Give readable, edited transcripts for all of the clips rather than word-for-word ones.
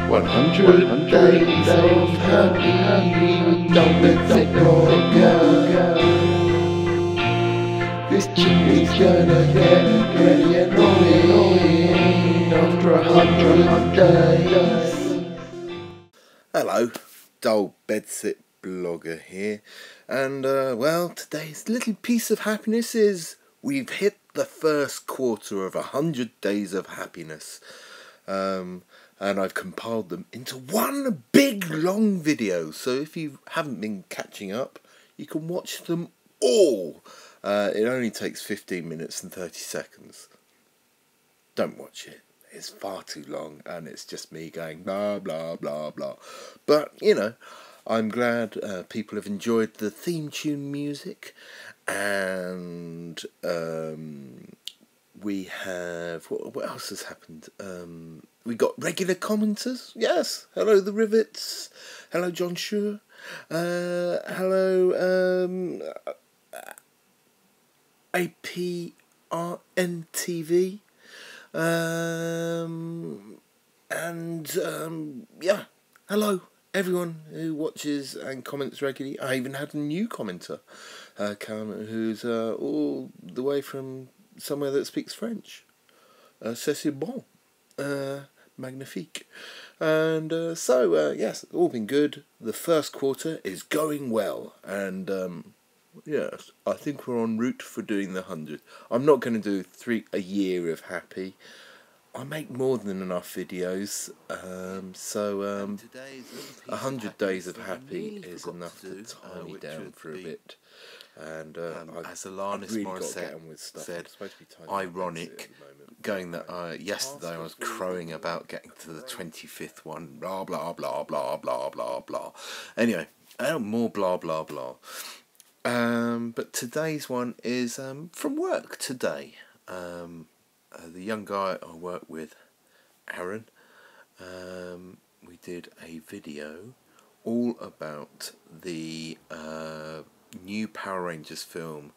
100 days of happy, don't let it go. This chicken's gonna get pretty annoying after 100 days. Hello, Dull Bedsit Blogger here, and well, today's little piece of happiness is we've hit the first quarter of 100 days of happiness, and I've compiled them into one big long video, so if you haven't been catching up, you can watch them all. It only takes 15 minutes and 30 seconds. Don't watch it. It's far too long, and it's just me going blah blah blah blah. But you know, I'm glad people have enjoyed the theme tune music, and we have what else has happened? We got regular commenters. Yes, hello the Rivets, hello John Schur, hello APRNTV. Yeah, hello everyone who watches and comments regularly. I even had a new commenter come who's all the way from somewhere that speaks French. C'est bon, magnifique. And so yes, all been good. The first quarter is going well, and yes, I think we're en route for doing the 100. I'm not going to do a year of happy. I make more than enough videos, so 100 days of happy is enough to tie me down for a bit. And as Alanis Morissette said, ironic, going that yesterday I was crowing about getting to the 25th one, blah blah blah blah blah blah blah. Anyway, more blah blah blah. But today's one is from work today. The young guy I work with, Aaron, we did a video all about the new Power Rangers film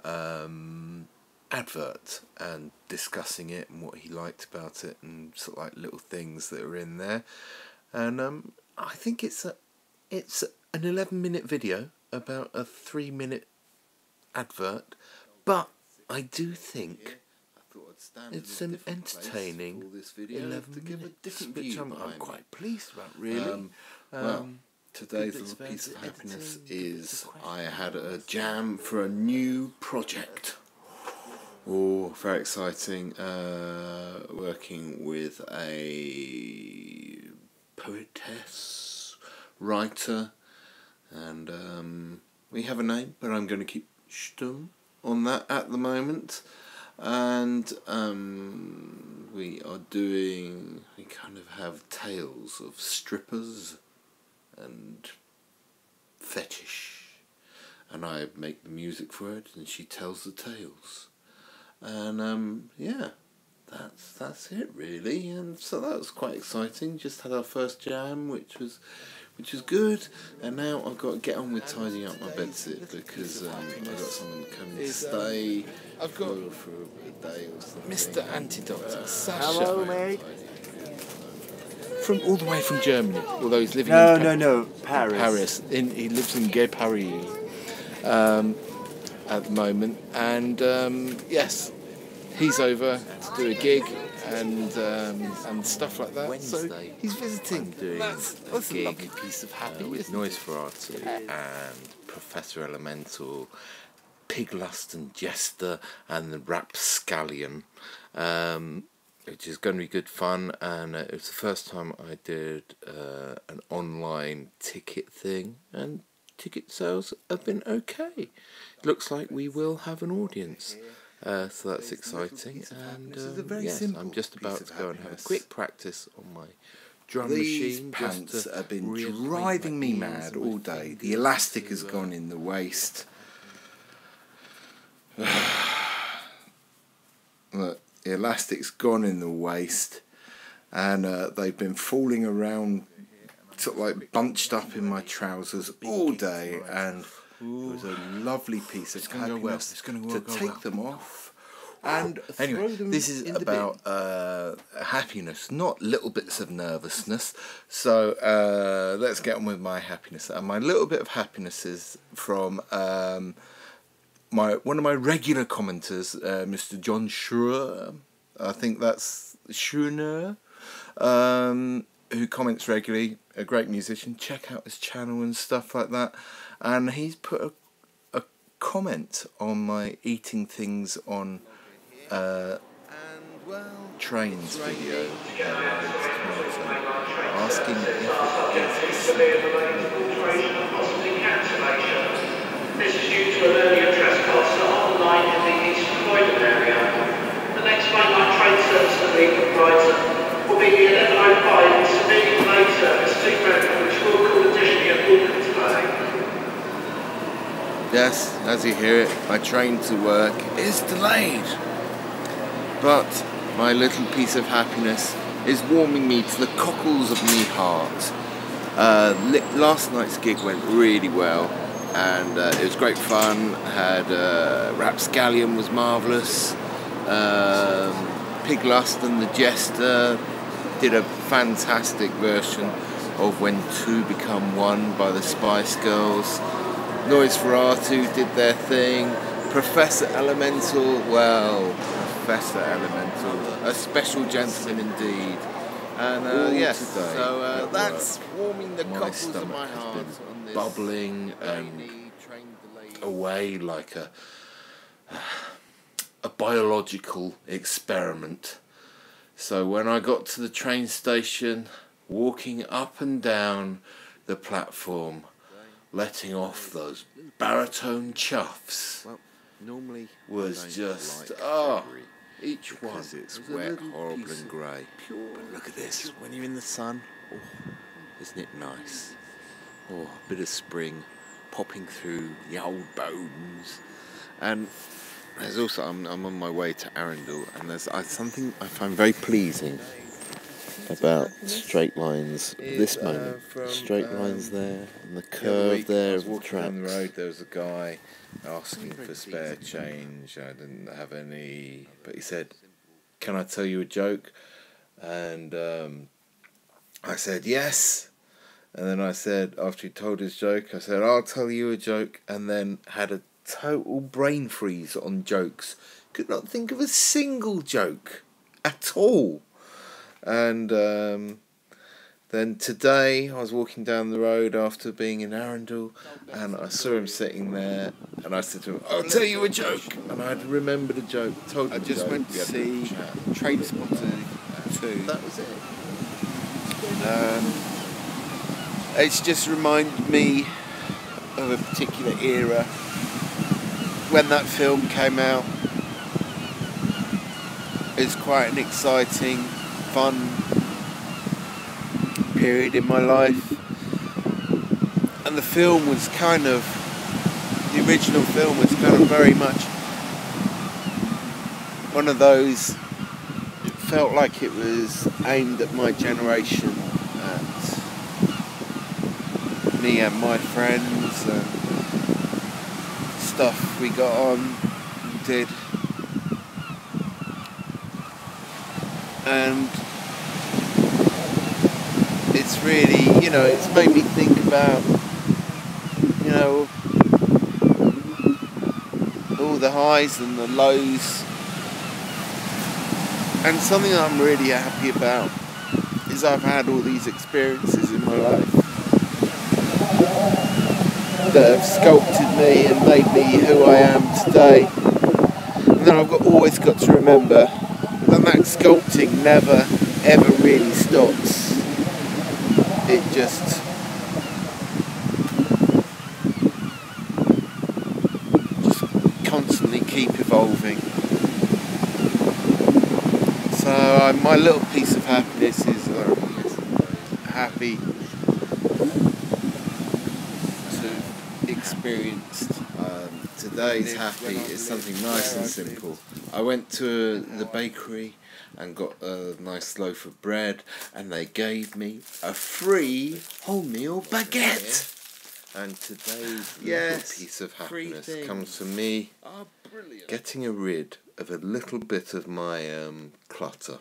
advert, and discussing it and what he liked about it, and sort of like little things that are in there. And I think it's an 11-minute video about a 3-minute advert, but I do think it's an entertaining 11 minutes, which I'm quite pleased about, really. Well, today's little piece of happiness is I had a jam for a new project. Oh, very exciting. Working with a poetess, writer, and we have a name, but I'm going to keep stum on that at the moment. And we kind of have tales of strippers and fetish, and I make the music for it, and she tells the tales, and yeah, that's it really. And so that was quite exciting. Just had our first jam, which was good, and now I've got to get on with tidying up my bedsit, because I've got someone coming to stay for a day or something. Mr. Antidote, Sasha. Hello, mate. From all the way from Germany, although he's living in Paris. He lives in Gay Paris at the moment, and yes, he's over to do a gig and stuff like that. Wednesday, so he's visiting. That's a lovely piece of happy with Noisferatu and Professor Elemental, Piglust and Jester, and the Rapscallion, which is going to be good fun. And it was the first time I did an online ticket thing, and ticket sales have been okay. Looks like we will have an audience. So that's exciting, and yes, I'm just about to go and have a quick practice on my drum machine. These pants have been driving me mad all day. The elastic has gone in the waist. Look, the elastic's gone in the waist, and they've been falling around, sort of like bunched up in my trousers all day, and it was a lovely piece of happiness to take them off And anyway, this is about happiness, not little bits of nervousness. So let's get on with my happiness. And my little bit of happiness is from one of my regular commenters, Mr. John Schroer. I think that's Schroer, who comments regularly. A great musician. Check out his channel and stuff like that. And he's put a comment on my eating things on trains video, asking if This is due to an earlier trespass on the line in the East Croydon area. The next mainline train service that we provide will be the 11:05 severely delayed service to Brentford, which will call additionally at Waltham today. Yes, as you hear it, my train to work is delayed. But my little piece of happiness is warming me to the cockles of me heart. Last night's gig went really well, and it was great fun. Had Rapscallion was marvellous. Piglust and the Jester did a fantastic version of When Two Become One by the Spice Girls. Noise Ferratu did their thing. Professor Elemental, well, Professor Elemental, a special gentleman indeed. And so that's warming the cockles of my heart on this bubbling away like a biological experiment. So when I got to the train station, walking up and down the platform, letting off those baritone chuffs, normally was just each one because it's wet, horrible and grey. but look at this, When you're in the sun, isn't it nice? A bit of spring popping through the old bones. And there's also, I'm on my way to Arundel, and there's something I find very pleasing about straight lines at this moment. Straight lines there, and the curve there of the walking down the tracks. road, there was a guy asking for spare change. I didn't have any, but he said, "Can I tell you a joke?" And I said yes. And then I said, after he told his joke, I said, "I'll tell you a joke," and then had a total brain freeze on jokes. Could not think of a single joke at all. And then today I was walking down the road after being in Arundel, and I saw him sitting there, and I said to him, "I'll tell you a joke," and I'd remembered a joke. Told him I just went to see Trainspotting 2. That was it. It's just reminded me of a particular era when that film came out. It's quite an exciting, fun period in my life, and the film was the original film was kind of very much one of those. It felt like it was aimed at my generation, at me and my friends, and stuff we got on, did, and it's really, it's made me think about, all the highs and the lows. And something that I'm really happy about is I've had all these experiences in my life that have sculpted me and made me who I am today. And then I've always got to remember that sculpting never ever really stops. It just constantly keep evolving. So my little piece of happiness is happy to experienced. Today's happy is something nice and simple. I went to the bakery and got a nice loaf of bread, and they gave me a free wholemeal baguette. And today's little piece of happiness comes from me getting rid of a little bit of my clutter.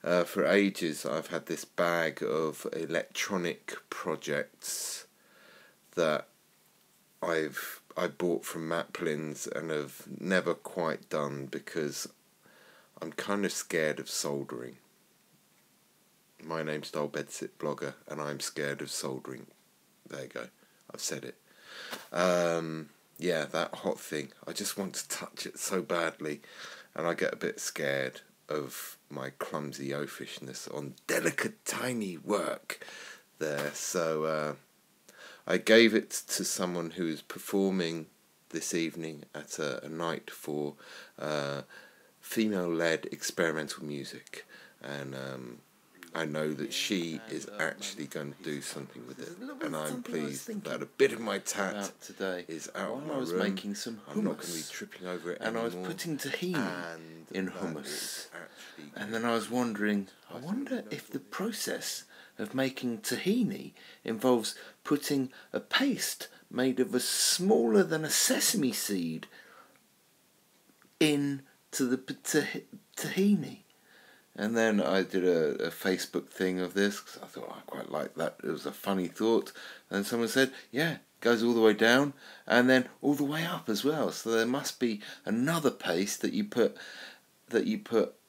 For ages I've had this bag of electronic projects that I bought from Maplins and have never quite done because I'm kind of scared of soldering. My name's Dull Bedsit Blogger and I'm scared of soldering. There you go, I've said it. Yeah, that hot thing, I just want to touch it so badly, and I get a bit scared of my clumsy oafishness on delicate tiny work there. So I gave it to someone who is performing this evening at a night for female-led experimental music, and I know that she is actually going to do something with it, and I'm pleased that a bit of my tat today is out of my room. I was making some hummus. I'm not going to be tripping over it anymore. And I was putting tahini in hummus, and then I was wondering, I wonder if the process of making tahini involves putting a paste made of a smaller than a sesame seed into the tahini. And then I did a Facebook thing of this because I thought I quite like that. It was a funny thought. And someone said, yeah, it goes all the way down and then all the way up as well. So there must be another paste that you put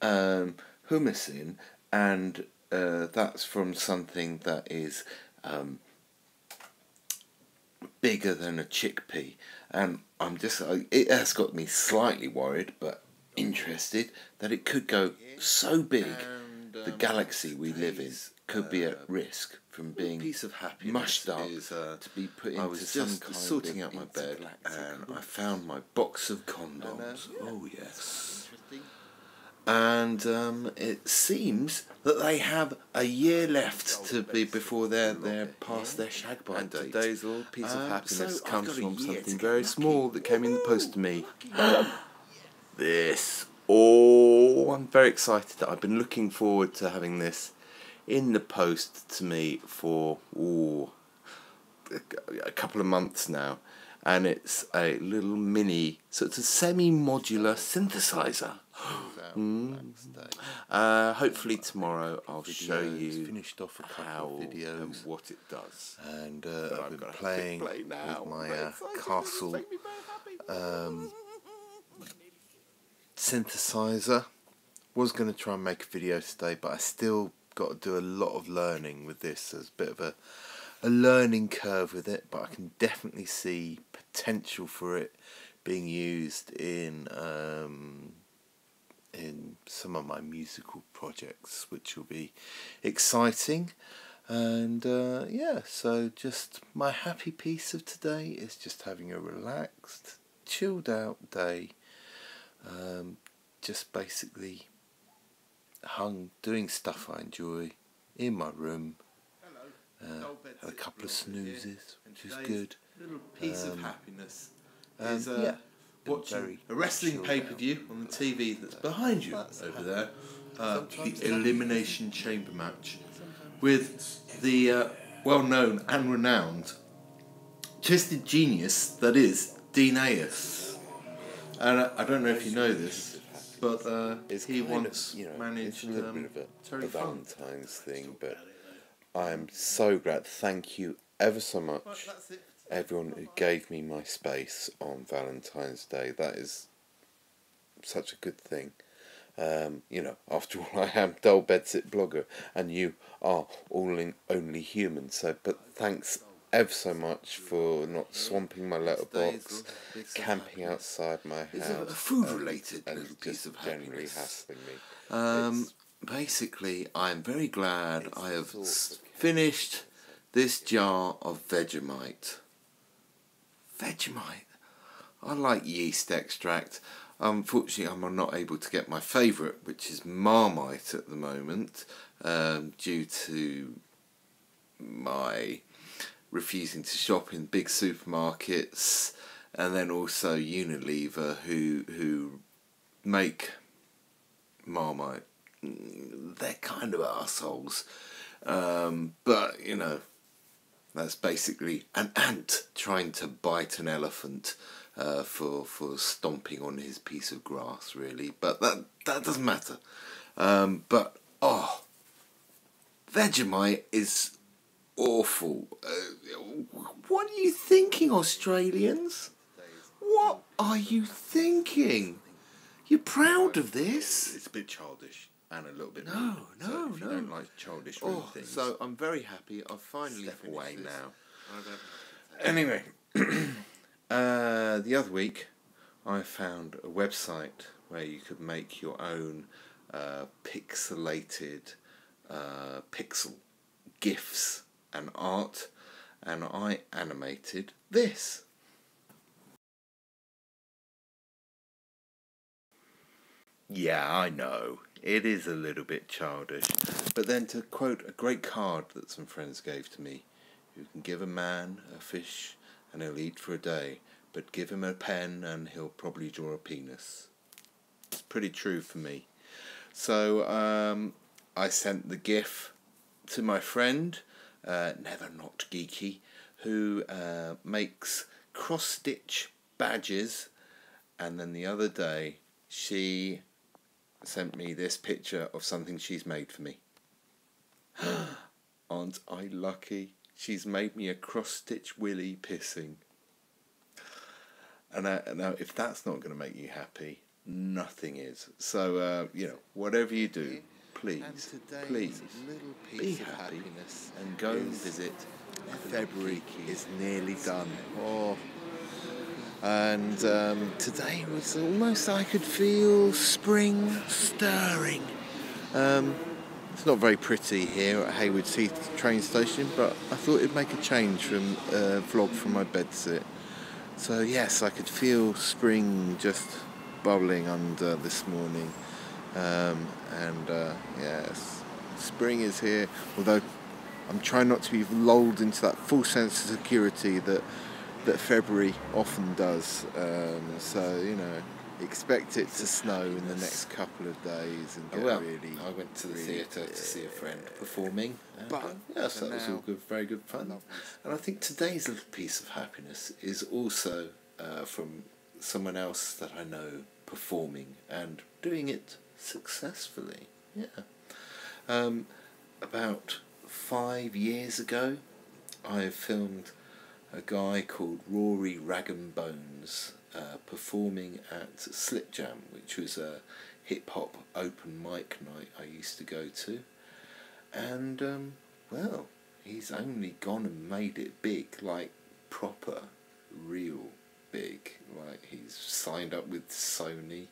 hummus in, and that's from something that is bigger than a chickpea. And it has got me slightly worried, but interested that it could go so big the galaxy we live in could be at risk from being mushed up to be put into some kind of sorting out my bed, and I found my box of condoms. Oh yes. And it seems that they have a year left to be before they're past their shag bite date. And today's little piece of happiness comes from something very small that came in the post to me. This. Oh, I'm very excited that I've been looking forward to having this in the post to me for a couple of months now, and it's a little mini, so it's a semi-modular synthesizer. Hopefully tomorrow I'll show you finished off a couple of videos and what it does. And I've been playing with my Castle synthesizer. Was going to try and make a video today, but I still got to do a lot of learning with this. There's a bit of a learning curve with it, but I can definitely see potential for it being used in some of my musical projects, which will be exciting. And yeah, so just my happy piece of today is just having a relaxed, chilled out day. Just basically doing stuff I enjoy in my room. Had a couple of snoozes, which is good. Little piece of happiness is watching a wrestling pay-per-view on the TV that's behind you over there. The Elimination Chamber match with the well-known and renowned twisted genius that is Dean Ayers. And I don't know if you know this, but he once managed a little bit of a Valentine's thing, but I'm so glad. Thank you ever so much, everyone who gave me my space on Valentine's Day. That is such a good thing. After all, I am Dull Bedsit Blogger, and you are all only human. So, but thanks ever so much for not swamping my letterbox, camping outside my house. It's a food-related little piece of generally hassling me. Basically, I'm very glad I have finished this jar of Vegemite. Vegemite? I like yeast extract. Unfortunately, I'm not able to get my favourite, which is Marmite at the moment, due to my refusing to shop in big supermarkets, and then also Unilever, who make Marmite. They're kind of arseholes, but that's basically an ant trying to bite an elephant. for stomping on his piece of grass, really. But that doesn't matter. But Vegemite is awful. What are you thinking, Australians? What are you thinking? You're proud of this? It's a bit childish and a little bit. No. If you don't like childish things. So I'm very happy. I've finally Step away finished this. now. Anyway, the other week I found a website where you could make your own pixelated pixel GIFs and art, and I animated this. Yeah, I know, it is a little bit childish, but then to quote a great card that some friends gave to me, you can give a man a fish and he'll eat for a day, but give him a pen and he'll probably draw a penis. It's pretty true for me. So I sent the GIF to my friend, Never Not Geeky, who makes cross-stitch badges, and then the other day she sent me this picture of something she's made for me. Aren't I lucky? She's made me a cross-stitch willy pissing. And now, if that's not going to make you happy, nothing is. So, whatever you do, please be happy and go and visit. February is nearly done. And today was almost, I could feel spring stirring. It's not very pretty here at Haywards Heath train station, but I thought it'd make a change from a vlog from my bedsit. So yes, I could feel spring just bubbling under this morning. Yes, spring is here, although I'm trying not to be lulled into that false sense of security that February often does. Expect it to snow in the next couple of days and get I went to the theatre to see a friend performing, but yes, that was all good, very good fun. And I think today's little piece of happiness is also from someone else that I know performing and doing it successfully. About 5 years ago, I filmed a guy called Rory Rag'n'Bones performing at Slip Jam, which was a hip-hop open mic night I used to go to. And, he's only gone and made it big, like proper, real big. Like, he's signed up with Sony,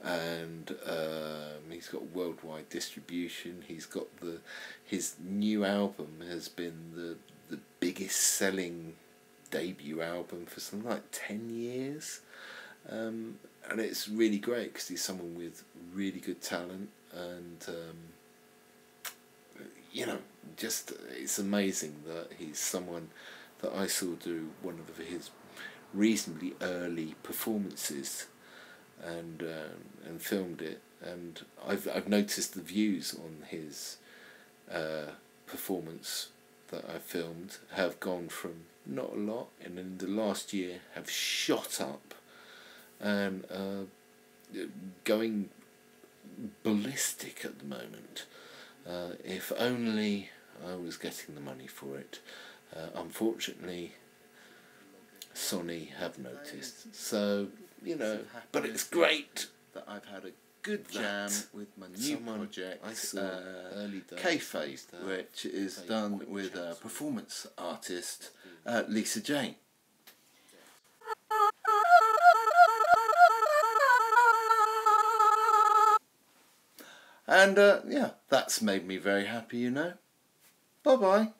and he's got worldwide distribution. He's got his new album has been the biggest selling debut album for something like 10 years, and it's really great because he's someone with really good talent, and just it's amazing that he's someone that I saw do one of his reasonably early performances and filmed it, and I've noticed the views on his performance that I filmed have gone from not a lot, and in the last year have shot up and going ballistic at the moment. If only I was getting the money for it. Unfortunately, Sony have noticed. So, but it's great that I've had a good jam with my new project. I saw early days, K-Phase, which is done with a performance artist, Lisa Jane. And that's made me very happy, Bye bye.